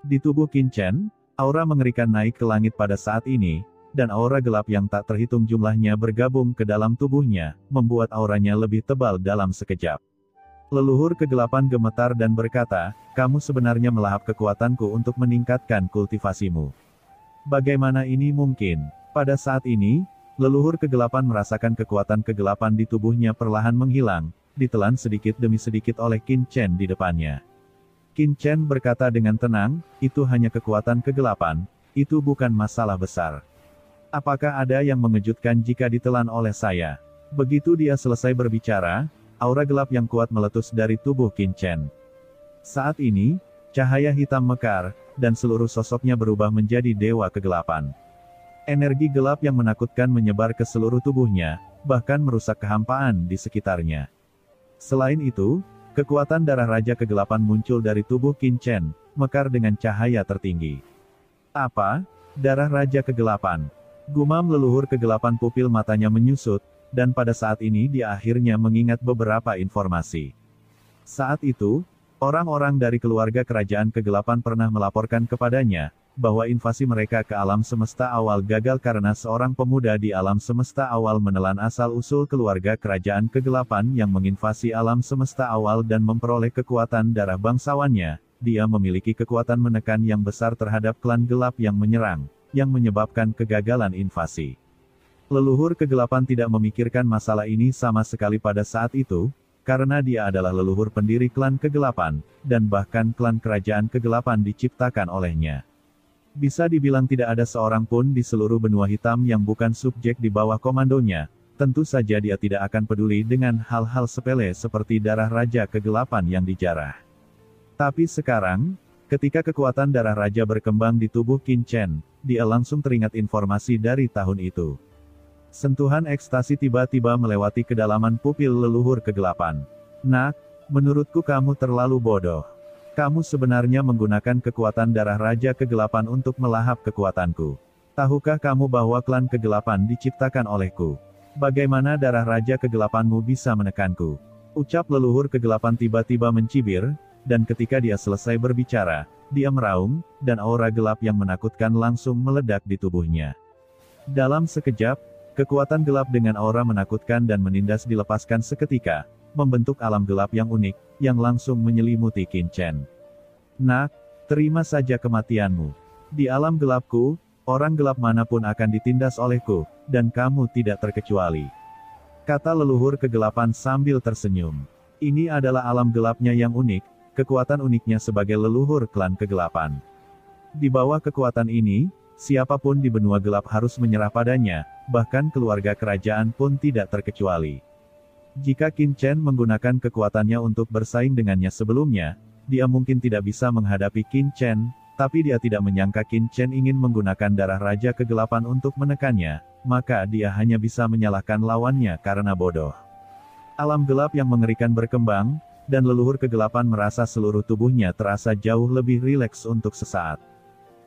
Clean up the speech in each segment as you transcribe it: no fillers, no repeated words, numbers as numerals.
Di tubuh Qin Chen, aura mengerikan naik ke langit pada saat ini, dan aura gelap yang tak terhitung jumlahnya bergabung ke dalam tubuhnya, membuat auranya lebih tebal dalam sekejap. Leluhur kegelapan gemetar dan berkata, "Kamu sebenarnya melahap kekuatanku untuk meningkatkan kultivasimu. Bagaimana ini mungkin?" Pada saat ini, leluhur kegelapan merasakan kekuatan kegelapan di tubuhnya perlahan menghilang, ditelan sedikit demi sedikit oleh Qin Chen di depannya. Qin Chen berkata dengan tenang, "Itu hanya kekuatan kegelapan, itu bukan masalah besar. Apakah ada yang mengejutkan jika ditelan oleh saya?" Begitu dia selesai berbicara, aura gelap yang kuat meletus dari tubuh Qin Chen. Saat ini, cahaya hitam mekar, dan seluruh sosoknya berubah menjadi dewa kegelapan. Energi gelap yang menakutkan menyebar ke seluruh tubuhnya, bahkan merusak kehampaan di sekitarnya. Selain itu, kekuatan darah Raja Kegelapan muncul dari tubuh Qin Chen, mekar dengan cahaya tertinggi. "Apa? Darah Raja Kegelapan?" Gumam leluhur kegelapan, pupil matanya menyusut, dan pada saat ini dia akhirnya mengingat beberapa informasi. Saat itu, orang-orang dari keluarga kerajaan kegelapan pernah melaporkan kepadanya, bahwa invasi mereka ke alam semesta awal gagal karena seorang pemuda di alam semesta awal menelan asal-usul keluarga kerajaan kegelapan yang menginvasi alam semesta awal dan memperoleh kekuatan darah bangsawannya. Dia memiliki kekuatan menekan yang besar terhadap klan gelap yang menyerang, yang menyebabkan kegagalan invasi. Leluhur kegelapan tidak memikirkan masalah ini sama sekali pada saat itu, karena dia adalah leluhur pendiri klan kegelapan, dan bahkan klan kerajaan kegelapan diciptakan olehnya. Bisa dibilang tidak ada seorang pun di seluruh benua hitam yang bukan subjek di bawah komandonya. Tentu saja dia tidak akan peduli dengan hal-hal sepele seperti darah Raja Kegelapan yang dijarah. Tapi sekarang, ketika kekuatan darah Raja berkembang di tubuh Qin Chen, dia langsung teringat informasi dari tahun itu. Sentuhan ekstasi tiba-tiba melewati kedalaman pupil leluhur kegelapan. "Nak, menurutku kamu terlalu bodoh. Kamu sebenarnya menggunakan kekuatan darah Raja Kegelapan untuk melahap kekuatanku. Tahukah kamu bahwa klan kegelapan diciptakan olehku? Bagaimana darah Raja Kegelapanmu bisa menekanku?" Ucap leluhur kegelapan tiba-tiba mencibir, dan ketika dia selesai berbicara, dia meraung, dan aura gelap yang menakutkan langsung meledak di tubuhnya. Dalam sekejap, kekuatan gelap dengan aura menakutkan dan menindas dilepaskan seketika, membentuk alam gelap yang unik, yang langsung menyelimuti Qin Chen. "Nak, terima saja kematianmu. Di alam gelapku, orang gelap manapun akan ditindas olehku, dan kamu tidak terkecuali," kata leluhur kegelapan sambil tersenyum. Ini adalah alam gelapnya yang unik, kekuatan uniknya sebagai leluhur klan kegelapan. Di bawah kekuatan ini, siapapun di benua gelap harus menyerah padanya, bahkan keluarga kerajaan pun tidak terkecuali. Jika Qin Chen menggunakan kekuatannya untuk bersaing dengannya sebelumnya, dia mungkin tidak bisa menghadapi Qin Chen, tapi dia tidak menyangka Qin Chen ingin menggunakan darah Raja Kegelapan untuk menekannya, maka dia hanya bisa menyalahkan lawannya karena bodoh. Alam gelap yang mengerikan berkembang, dan leluhur kegelapan merasa seluruh tubuhnya terasa jauh lebih rileks untuk sesaat.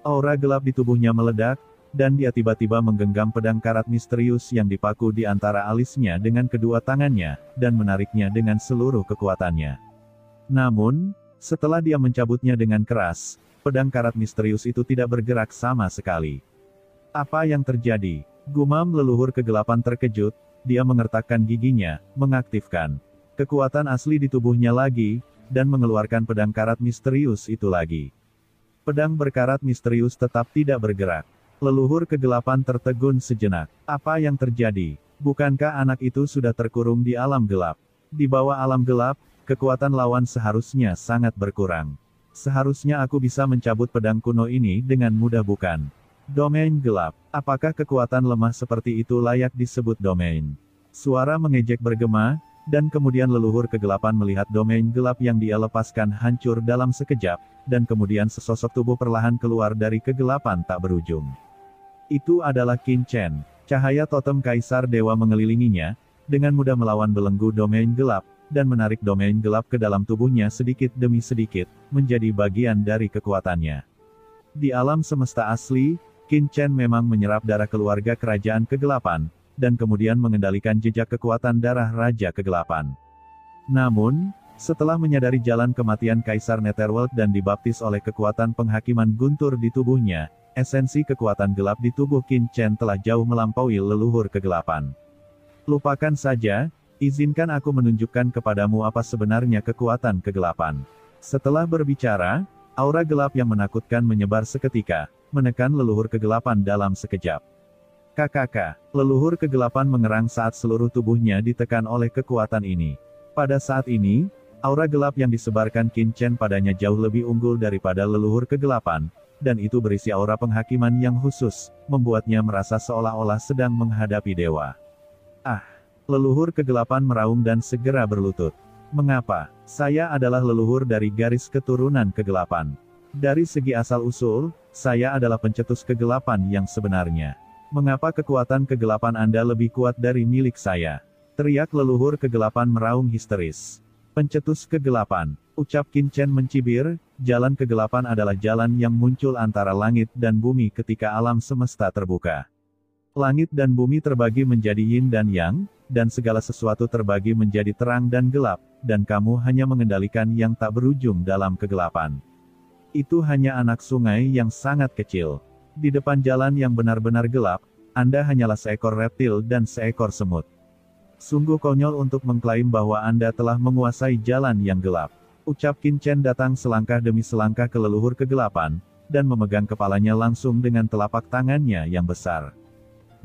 Aura gelap di tubuhnya meledak, dan dia tiba-tiba menggenggam pedang karat misterius yang dipaku di antara alisnya dengan kedua tangannya, dan menariknya dengan seluruh kekuatannya. Namun, setelah dia mencabutnya dengan keras, pedang karat misterius itu tidak bergerak sama sekali. "Apa yang terjadi?" gumam leluhur kegelapan terkejut. Dia mengertakkan giginya, mengaktifkan kekuatan asli di tubuhnya lagi, dan mengeluarkan pedang karat misterius itu lagi. Pedang berkarat misterius tetap tidak bergerak. Leluhur kegelapan tertegun sejenak. Apa yang terjadi? Bukankah anak itu sudah terkurung di alam gelap? Di bawah alam gelap, kekuatan lawan seharusnya sangat berkurang. Seharusnya aku bisa mencabut pedang kuno ini dengan mudah, bukan? Domain gelap. Apakah kekuatan lemah seperti itu layak disebut domain? Suara mengejek bergema, dan kemudian leluhur kegelapan melihat domain gelap yang dia lepaskan hancur dalam sekejap, dan kemudian sesosok tubuh perlahan keluar dari kegelapan tak berujung. Itu adalah Qin Chen. Cahaya totem Kaisar Dewa mengelilinginya, dengan mudah melawan belenggu domain gelap, dan menarik domain gelap ke dalam tubuhnya sedikit demi sedikit, menjadi bagian dari kekuatannya. Di alam semesta asli, Qin Chen memang menyerap darah keluarga kerajaan kegelapan, dan kemudian mengendalikan jejak kekuatan darah Raja Kegelapan. Namun, Setelah menyadari jalan kematian Kaisar Netherworld dan dibaptis oleh kekuatan penghakiman guntur di tubuhnya, esensi kekuatan gelap di tubuh Qin Chen telah jauh melampaui leluhur kegelapan. Lupakan saja, izinkan aku menunjukkan kepadamu apa sebenarnya kekuatan kegelapan. Setelah berbicara, aura gelap yang menakutkan menyebar seketika, menekan leluhur kegelapan dalam sekejap. KKK, leluhur kegelapan mengerang saat seluruh tubuhnya ditekan oleh kekuatan ini. Pada saat ini, aura gelap yang disebarkan Qin Chen padanya jauh lebih unggul daripada leluhur kegelapan, dan itu berisi aura penghakiman yang khusus, membuatnya merasa seolah-olah sedang menghadapi dewa. Ah! Leluhur kegelapan meraung dan segera berlutut. Mengapa? Saya adalah leluhur dari garis keturunan kegelapan. Dari segi asal-usul, saya adalah pencetus kegelapan yang sebenarnya. Mengapa kekuatan kegelapan Anda lebih kuat dari milik saya? Teriak leluhur kegelapan meraung histeris. Pencetus kegelapan, ucap Qin Chen mencibir, jalan kegelapan adalah jalan yang muncul antara langit dan bumi ketika alam semesta terbuka. Langit dan bumi terbagi menjadi yin dan yang, dan segala sesuatu terbagi menjadi terang dan gelap, dan kamu hanya mengendalikan yang tak berujung dalam kegelapan. Itu hanya anak sungai yang sangat kecil. Di depan jalan yang benar-benar gelap, Anda hanyalah seekor reptil dan seekor semut. Sungguh konyol untuk mengklaim bahwa Anda telah menguasai jalan yang gelap. Ucap Qin Chen datang selangkah demi selangkah ke leluhur kegelapan, dan memegang kepalanya langsung dengan telapak tangannya yang besar.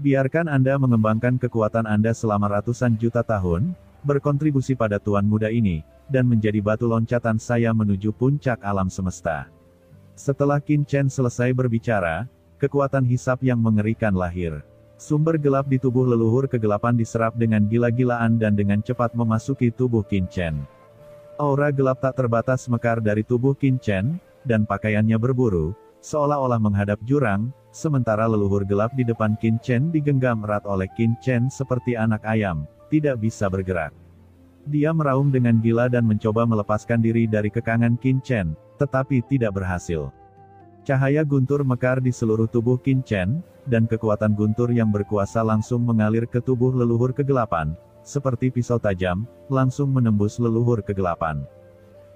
Biarkan Anda mengembangkan kekuatan Anda selama ratusan juta tahun, berkontribusi pada Tuan Muda ini, dan menjadi batu loncatan saya menuju puncak alam semesta. Setelah Qin Chen selesai berbicara, kekuatan hisap yang mengerikan lahir. Sumber gelap di tubuh leluhur kegelapan diserap dengan gila-gilaan dan dengan cepat memasuki tubuh Qin Chen. Aura gelap tak terbatas mekar dari tubuh Qin Chen, dan pakaiannya berburu, seolah-olah menghadap jurang, sementara leluhur gelap di depan Qin Chen digenggam erat oleh Qin Chen seperti anak ayam, tidak bisa bergerak. Dia meraung dengan gila dan mencoba melepaskan diri dari kekangan Qin Chen, tetapi tidak berhasil. Cahaya guntur mekar di seluruh tubuh Qin Chen, dan kekuatan guntur yang berkuasa langsung mengalir ke tubuh leluhur kegelapan, seperti pisau tajam, langsung menembus leluhur kegelapan.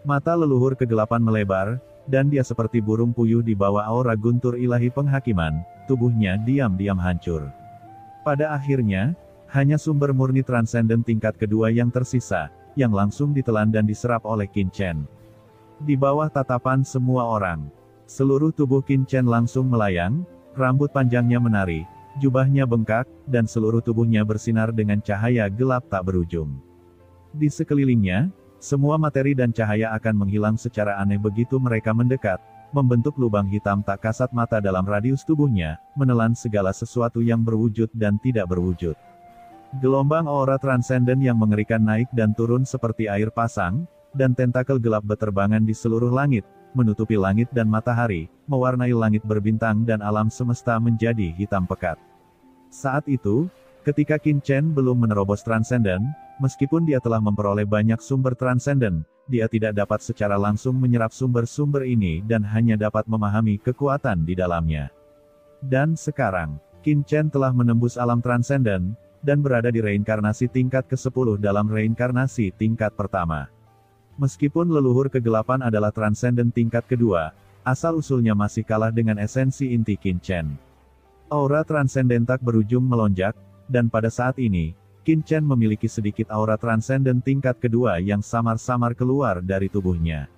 Mata leluhur kegelapan melebar, dan dia seperti burung puyuh di bawah aura guntur ilahi penghakiman, tubuhnya diam-diam hancur. Pada akhirnya, hanya sumber murni transenden tingkat kedua yang tersisa, yang langsung ditelan dan diserap oleh Qin Chen. Di bawah tatapan semua orang, seluruh tubuh Qin Chen langsung melayang, rambut panjangnya menari, jubahnya bengkak, dan seluruh tubuhnya bersinar dengan cahaya gelap tak berujung. Di sekelilingnya, semua materi dan cahaya akan menghilang secara aneh begitu mereka mendekat, membentuk lubang hitam tak kasat mata dalam radius tubuhnya, menelan segala sesuatu yang berwujud dan tidak berwujud. Gelombang aura transenden yang mengerikan naik dan turun seperti air pasang, dan tentakel gelap beterbangan di seluruh langit, menutupi langit dan matahari, mewarnai langit berbintang dan alam semesta menjadi hitam pekat. Saat itu, ketika Qin Chen belum menerobos transenden, meskipun dia telah memperoleh banyak sumber transenden, dia tidak dapat secara langsung menyerap sumber-sumber ini dan hanya dapat memahami kekuatan di dalamnya. Dan sekarang, Qin Chen telah menembus alam transenden, dan berada di reinkarnasi tingkat ke-10 dalam reinkarnasi tingkat pertama. Meskipun leluhur kegelapan adalah transenden tingkat kedua, asal-usulnya masih kalah dengan esensi inti Qin Chen. Aura transenden tak berujung melonjak, dan pada saat ini, Qin Chen memiliki sedikit aura transenden tingkat kedua yang samar-samar keluar dari tubuhnya.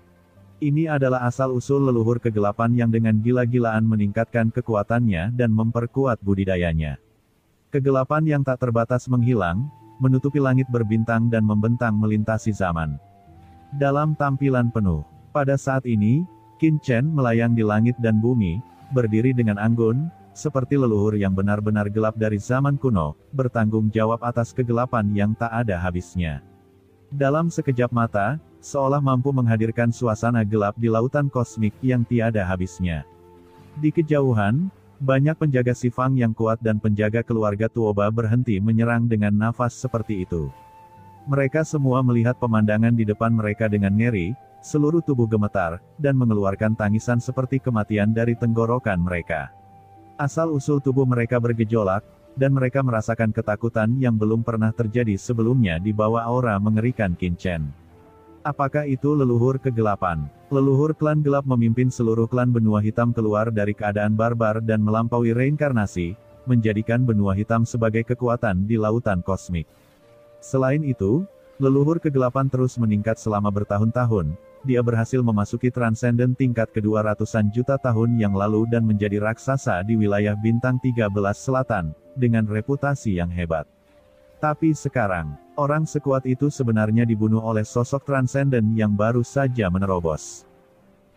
Ini adalah asal-usul leluhur kegelapan yang dengan gila-gilaan meningkatkan kekuatannya dan memperkuat budidayanya. Kegelapan yang tak terbatas menghilang, menutupi langit berbintang dan membentang melintasi zaman. Dalam tampilan penuh, pada saat ini, Qin Chen melayang di langit dan bumi, berdiri dengan anggun, seperti leluhur yang benar-benar gelap dari zaman kuno, bertanggung jawab atas kegelapan yang tak ada habisnya. Dalam sekejap mata, seolah mampu menghadirkan suasana gelap di lautan kosmik yang tiada habisnya. Di kejauhan, banyak penjaga Sifang yang kuat dan penjaga keluarga Tuoba berhenti menyerang dengan nafas seperti itu. Mereka semua melihat pemandangan di depan mereka dengan ngeri, seluruh tubuh gemetar, dan mengeluarkan tangisan seperti kematian dari tenggorokan mereka. Asal-usul tubuh mereka bergejolak, dan mereka merasakan ketakutan yang belum pernah terjadi sebelumnya di bawah aura mengerikan Qin Chen. Apakah itu leluhur kegelapan? Leluhur klan gelap memimpin seluruh klan benua hitam keluar dari keadaan barbar dan melampaui reinkarnasi, menjadikan benua hitam sebagai kekuatan di lautan kosmik. Selain itu, leluhur kegelapan terus meningkat selama bertahun-tahun. Dia berhasil memasuki transenden tingkat kedua ratusan juta tahun yang lalu dan menjadi raksasa di wilayah bintang 13 selatan, dengan reputasi yang hebat. Tapi sekarang, orang sekuat itu sebenarnya dibunuh oleh sosok transenden yang baru saja menerobos.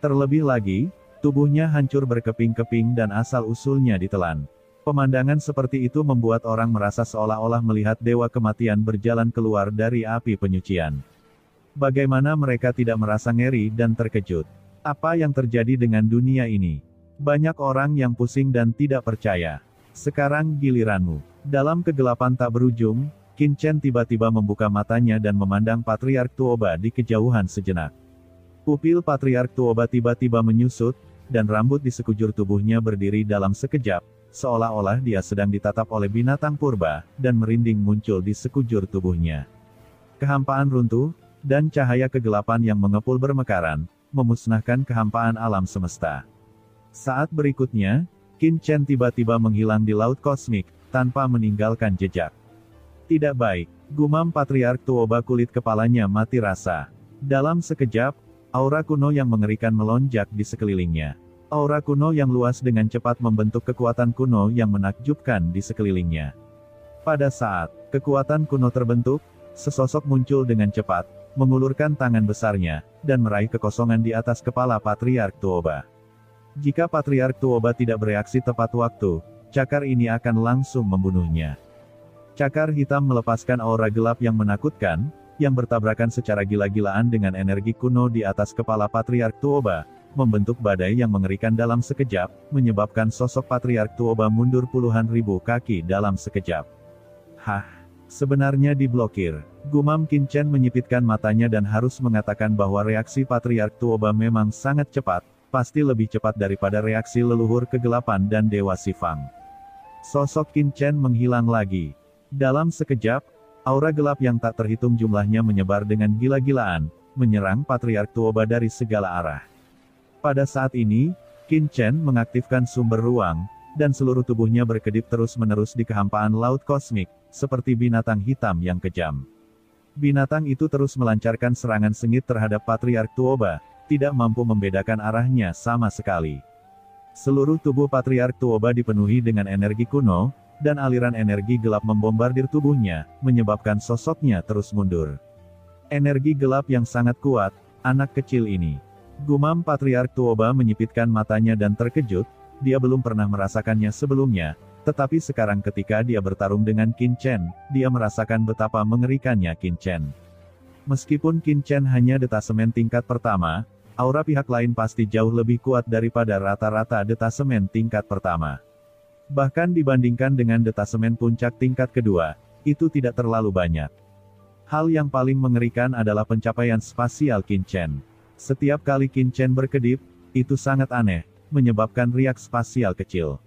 Terlebih lagi, tubuhnya hancur berkeping-keping dan asal-usulnya ditelan. Pemandangan seperti itu membuat orang merasa seolah-olah melihat dewa kematian berjalan keluar dari api penyucian. Bagaimana mereka tidak merasa ngeri dan terkejut? Apa yang terjadi dengan dunia ini? Banyak orang yang pusing dan tidak percaya. Sekarang giliranmu. Dalam kegelapan tak berujung, Qin Chen tiba-tiba membuka matanya dan memandang Patriark Tuoba di kejauhan sejenak. Pupil Patriark Tuoba tiba-tiba menyusut, dan rambut di sekujur tubuhnya berdiri dalam sekejap, seolah-olah dia sedang ditatap oleh binatang purba, dan merinding muncul di sekujur tubuhnya. Kehampaan runtuh, dan cahaya kegelapan yang mengepul bermekaran, memusnahkan kehampaan alam semesta. Saat berikutnya, Qin Chen tiba-tiba menghilang di laut kosmik, tanpa meninggalkan jejak. Tidak baik, gumam Patriark Tuoba, kulit kepalanya mati rasa. Dalam sekejap, aura kuno yang mengerikan melonjak di sekelilingnya. Aura kuno yang luas dengan cepat membentuk kekuatan kuno yang menakjubkan di sekelilingnya. Pada saat kekuatan kuno terbentuk, sesosok muncul dengan cepat, mengulurkan tangan besarnya, dan meraih kekosongan di atas kepala Patriark Tuoba. Jika Patriark Tuoba tidak bereaksi tepat waktu, cakar ini akan langsung membunuhnya. Cakar hitam melepaskan aura gelap yang menakutkan, yang bertabrakan secara gila-gilaan dengan energi kuno di atas kepala Patriark Tuoba, membentuk badai yang mengerikan dalam sekejap, menyebabkan sosok Patriark Tuoba mundur puluhan ribu kaki dalam sekejap. Hah? Sebenarnya diblokir. Gumam Qin Chen menyipitkan matanya dan harus mengatakan bahwa reaksi Patriark Tuoba memang sangat cepat, pasti lebih cepat daripada reaksi leluhur kegelapan dan Dewa Sifang. Sosok Qin Chen menghilang lagi. Dalam sekejap, aura gelap yang tak terhitung jumlahnya menyebar dengan gila-gilaan, menyerang Patriark Tuoba dari segala arah. Pada saat ini, Qin Chen mengaktifkan sumber ruang, dan seluruh tubuhnya berkedip terus-menerus di kehampaan laut kosmik, seperti binatang hitam yang kejam. Binatang itu terus melancarkan serangan sengit terhadap Patriark Tuoba, tidak mampu membedakan arahnya sama sekali. Seluruh tubuh Patriark Tuoba dipenuhi dengan energi kuno, dan aliran energi gelap membombardir tubuhnya, menyebabkan sosoknya terus mundur. Energi gelap yang sangat kuat, anak kecil ini. Gumam Patriark Tuoba menyipitkan matanya dan terkejut, dia belum pernah merasakannya sebelumnya, tetapi sekarang ketika dia bertarung dengan Qin Chen, dia merasakan betapa mengerikannya Qin Chen. Meskipun Qin Chen hanya detasemen tingkat pertama, aura pihak lain pasti jauh lebih kuat daripada rata-rata detasemen tingkat pertama. Bahkan dibandingkan dengan detasemen puncak tingkat kedua, itu tidak terlalu banyak. Hal yang paling mengerikan adalah pencapaian spasial Qin Chen. Setiap kali Qin Chen berkedip, itu sangat aneh, menyebabkan riak spasial kecil.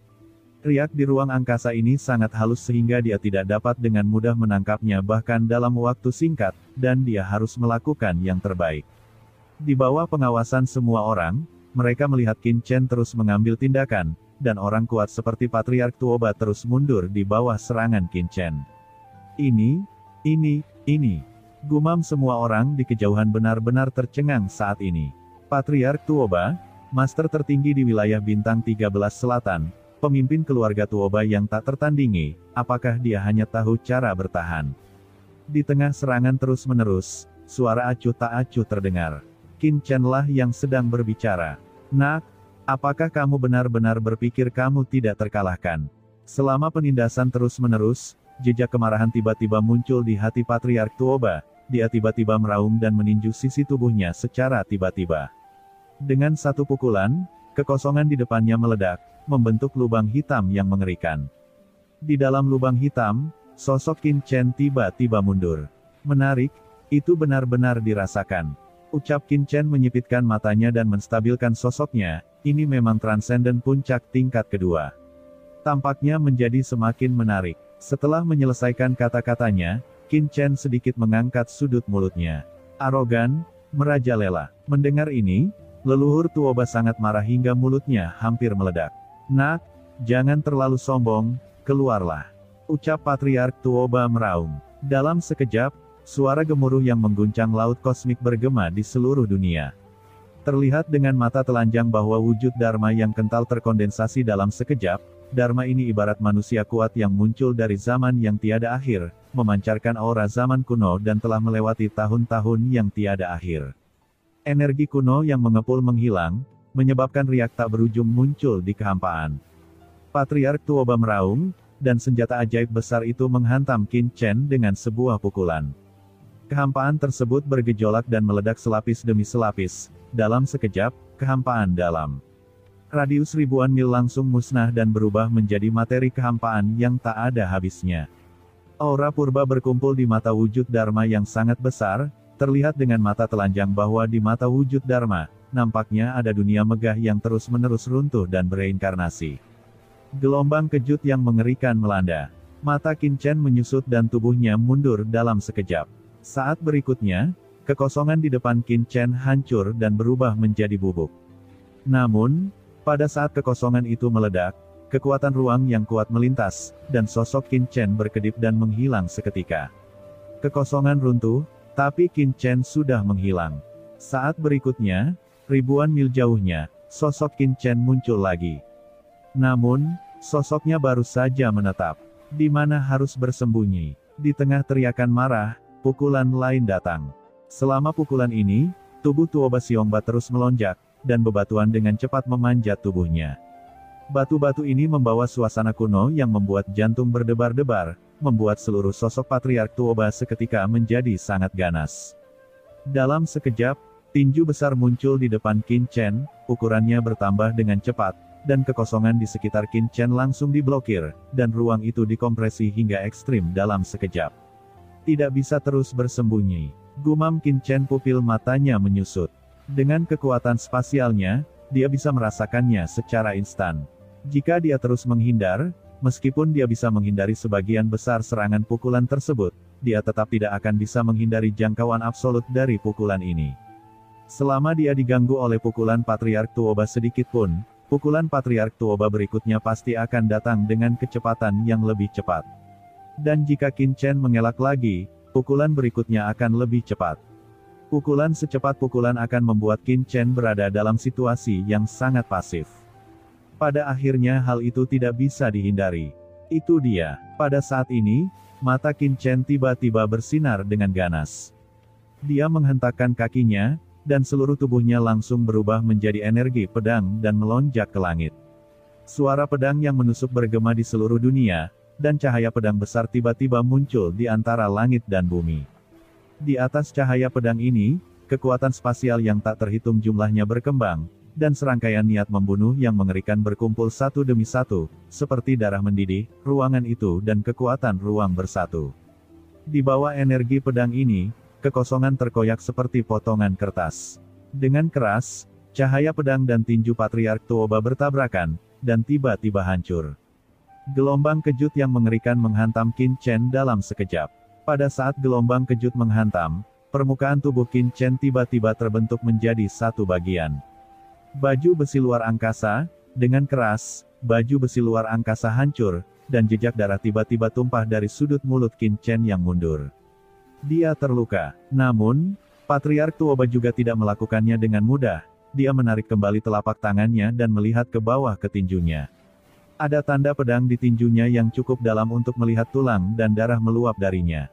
Riak di ruang angkasa ini sangat halus sehingga dia tidak dapat dengan mudah menangkapnya bahkan dalam waktu singkat, dan dia harus melakukan yang terbaik. Di bawah pengawasan semua orang, mereka melihat Qin Chen terus mengambil tindakan, dan orang kuat seperti Patriark Tuoba terus mundur di bawah serangan Qin Chen. Ini. Gumam semua orang di kejauhan benar-benar tercengang saat ini. Patriark Tuoba, master tertinggi di wilayah bintang 13 selatan, pemimpin keluarga Tuoba yang tak tertandingi, apakah dia hanya tahu cara bertahan? Di tengah serangan terus-menerus, suara acuh tak acuh terdengar. Qin Chen lah yang sedang berbicara. Nak, apakah kamu benar-benar berpikir kamu tidak terkalahkan? Selama penindasan terus-menerus, jejak kemarahan tiba-tiba muncul di hati Patriark Tuoba. Dia tiba-tiba meraung dan meninju sisi tubuhnya secara tiba-tiba. Dengan satu pukulan, kekosongan di depannya meledak, membentuk lubang hitam yang mengerikan. Di dalam lubang hitam, sosok Qin Chen tiba-tiba mundur. Menarik, itu benar-benar dirasakan. Ucap Qin Chen menyipitkan matanya dan menstabilkan sosoknya, ini memang transenden puncak tingkat kedua. Tampaknya menjadi semakin menarik. Setelah menyelesaikan kata-katanya, Qin Chen sedikit mengangkat sudut mulutnya. Arogan, merajalela. Mendengar ini, leluhur Tuoba sangat marah hingga mulutnya hampir meledak. "Nak, jangan terlalu sombong, keluarlah," ucap Patriark Tuoba meraung. Dalam sekejap, suara gemuruh yang mengguncang laut kosmik bergema di seluruh dunia. Terlihat dengan mata telanjang bahwa wujud Dharma yang kental terkondensasi dalam sekejap. Dharma ini ibarat manusia kuat yang muncul dari zaman yang tiada akhir, memancarkan aura zaman kuno dan telah melewati tahun-tahun yang tiada akhir. Energi kuno yang mengepul menghilang, menyebabkan riak tak berujung muncul di kehampaan. Patriark Tuoba meraung, dan senjata ajaib besar itu menghantam Qin Chen dengan sebuah pukulan. Kehampaan tersebut bergejolak dan meledak selapis demi selapis. Dalam sekejap, kehampaan dalam radius ribuan mil langsung musnah dan berubah menjadi materi kehampaan yang tak ada habisnya. Aura purba berkumpul di mata wujud Dharma yang sangat besar, terlihat dengan mata telanjang bahwa di mata wujud Dharma, nampaknya ada dunia megah yang terus-menerus runtuh dan bereinkarnasi. Gelombang kejut yang mengerikan melanda. Mata Qin Chen menyusut dan tubuhnya mundur dalam sekejap. Saat berikutnya, kekosongan di depan Qin Chen hancur dan berubah menjadi bubuk. Namun, pada saat kekosongan itu meledak, kekuatan ruang yang kuat melintas, dan sosok Qin Chen berkedip dan menghilang seketika. Kekosongan runtuh, tapi Qin Chen sudah menghilang. Saat berikutnya, ribuan mil jauhnya, sosok Qin Chen muncul lagi. Namun, sosoknya baru saja menetap. Di mana harus bersembunyi? Di tengah teriakan marah, pukulan lain datang. Selama pukulan ini, tubuh Tuoba Xiongba terus melonjak, dan bebatuan dengan cepat memanjat tubuhnya. Batu-batu ini membawa suasana kuno yang membuat jantung berdebar-debar, membuat seluruh sosok Patriark Tuoba seketika menjadi sangat ganas. Dalam sekejap, tinju besar muncul di depan Qin Chen, ukurannya bertambah dengan cepat, dan kekosongan di sekitar Qin Chen langsung diblokir, dan ruang itu dikompresi hingga ekstrim dalam sekejap. Tidak bisa terus bersembunyi. Gumam Qin Chen, pupil matanya menyusut. Dengan kekuatan spasialnya, dia bisa merasakannya secara instan. Jika dia terus menghindar, meskipun dia bisa menghindari sebagian besar serangan pukulan tersebut, dia tetap tidak akan bisa menghindari jangkauan absolut dari pukulan ini. Selama dia diganggu oleh pukulan Patriark Tuoba sedikit pun, pukulan Patriark Tuoba berikutnya pasti akan datang dengan kecepatan yang lebih cepat. Dan jika Qin Chen mengelak lagi, pukulan berikutnya akan lebih cepat. Pukulan secepat pukulan akan membuat Qin Chen berada dalam situasi yang sangat pasif. Pada akhirnya hal itu tidak bisa dihindari. Itu dia. Pada saat ini, mata Qin Chen tiba-tiba bersinar dengan ganas. Dia menghentakkan kakinya, dan seluruh tubuhnya langsung berubah menjadi energi pedang dan melonjak ke langit. Suara pedang yang menusuk bergema di seluruh dunia, dan cahaya pedang besar tiba-tiba muncul di antara langit dan bumi. Di atas cahaya pedang ini, kekuatan spasial yang tak terhitung jumlahnya berkembang, dan serangkaian niat membunuh yang mengerikan berkumpul satu demi satu, seperti darah mendidih, ruangan itu dan kekuatan ruang bersatu. Di bawah energi pedang ini, kekosongan terkoyak seperti potongan kertas. Dengan keras, cahaya pedang dan tinju Patriark Tuoba bertabrakan, dan tiba-tiba hancur. Gelombang kejut yang mengerikan menghantam Qin Chen dalam sekejap. Pada saat gelombang kejut menghantam, permukaan tubuh Qin Chen tiba-tiba terbentuk menjadi satu bagian. Baju besi luar angkasa, dengan keras, baju besi luar angkasa hancur, dan jejak darah tiba-tiba tumpah dari sudut mulut Qin Chen yang mundur. Dia terluka. Namun, Patriark Tuoba juga tidak melakukannya dengan mudah. Dia menarik kembali telapak tangannya dan melihat ke bawah ke tinjunya. Ada tanda pedang di tinjunya yang cukup dalam untuk melihat tulang dan darah meluap darinya.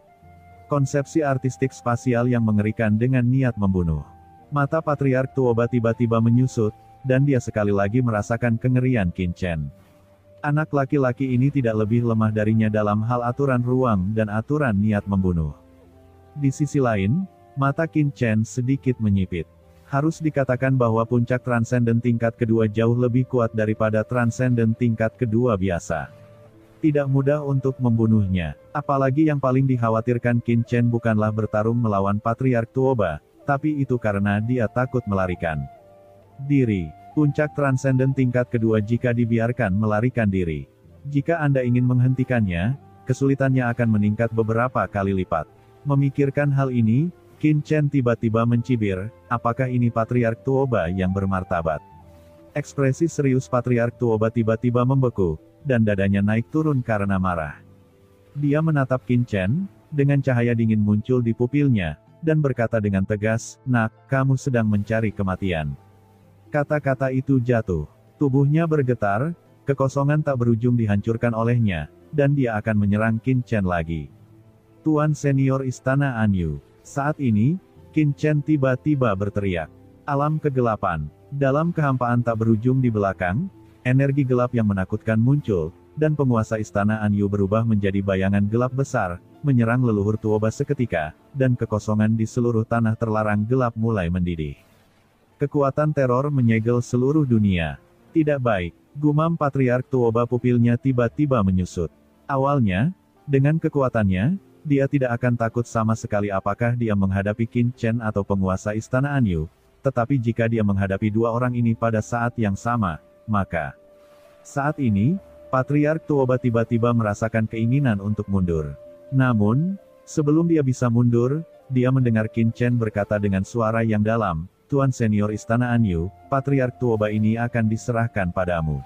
Konsepsi artistik spasial yang mengerikan dengan niat membunuh. Mata Patriark Tuoba tiba-tiba menyusut, dan dia sekali lagi merasakan kengerian Qin Chen. Anak laki-laki ini tidak lebih lemah darinya dalam hal aturan ruang dan aturan niat membunuh. Di sisi lain, mata Qin Chen sedikit menyipit. Harus dikatakan bahwa puncak transenden tingkat kedua jauh lebih kuat daripada transenden tingkat kedua biasa. Tidak mudah untuk membunuhnya. Apalagi yang paling dikhawatirkan Qin Chen bukanlah bertarung melawan Patriark Tuoba, tapi itu karena dia takut melarikan diri. Puncak transenden tingkat kedua jika dibiarkan melarikan diri. Jika Anda ingin menghentikannya, kesulitannya akan meningkat beberapa kali lipat. Memikirkan hal ini, Qin Chen tiba-tiba mencibir, apakah ini Patriark Tuoba yang bermartabat? Ekspresi serius Patriark Tuoba tiba-tiba membeku, dan dadanya naik turun karena marah. Dia menatap Qin Chen, dengan cahaya dingin muncul di pupilnya, dan berkata dengan tegas, "Nak, kamu sedang mencari kematian." Kata-kata itu jatuh. Tubuhnya bergetar, kekosongan tak berujung dihancurkan olehnya, dan dia akan menyerang Qin Chen lagi. Tuan senior Istana Anyu. Saat ini, Qin Chen tiba-tiba berteriak. Alam kegelapan. Dalam kehampaan tak berujung di belakang, energi gelap yang menakutkan muncul, dan penguasa Istana Anyu berubah menjadi bayangan gelap besar, menyerang leluhur Tuoba seketika, dan kekosongan di seluruh tanah terlarang gelap mulai mendidih. Kekuatan teror menyegel seluruh dunia. Tidak baik, gumam Patriark Tuoba, pupilnya tiba-tiba menyusut. Awalnya, dengan kekuatannya, dia tidak akan takut sama sekali apakah dia menghadapi Qin Chen atau penguasa Istana Anyu, tetapi jika dia menghadapi dua orang ini pada saat yang sama, maka saat ini, Patriark Tuoba tiba-tiba merasakan keinginan untuk mundur. Namun, sebelum dia bisa mundur, dia mendengar Qin Chen berkata dengan suara yang dalam, "Tuan senior Istana Anyu, Patriark Tuoba ini akan diserahkan padamu."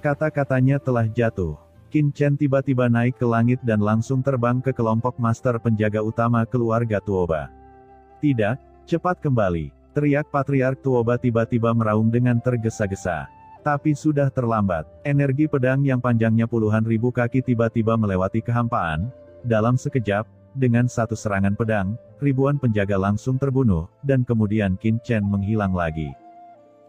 Kata-katanya telah jatuh. Qin Chen tiba-tiba naik ke langit dan langsung terbang ke kelompok master penjaga utama keluarga Tuoba. "Tidak, cepat kembali!" teriak Patriark Tuoba tiba-tiba meraung dengan tergesa-gesa. Tapi sudah terlambat. Energi pedang yang panjangnya puluhan ribu kaki tiba-tiba melewati kehampaan. Dalam sekejap, dengan satu serangan pedang, ribuan penjaga langsung terbunuh, dan kemudian Qin Chen menghilang lagi.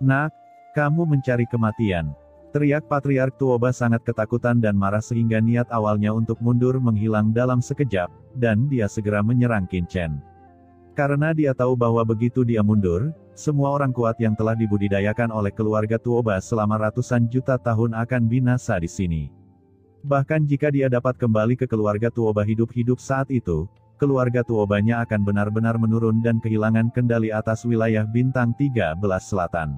"Nak, kamu mencari kematian!" teriak Patriark Tuoba sangat ketakutan dan marah sehingga niat awalnya untuk mundur menghilang dalam sekejap, dan dia segera menyerang Qin Chen. Karena dia tahu bahwa begitu dia mundur, semua orang kuat yang telah dibudidayakan oleh keluarga Tuoba selama ratusan juta tahun akan binasa di sini. Bahkan jika dia dapat kembali ke keluarga Tuoba hidup-hidup saat itu, keluarga Tuobanya akan benar-benar menurun dan kehilangan kendali atas wilayah Bintang 13 Selatan.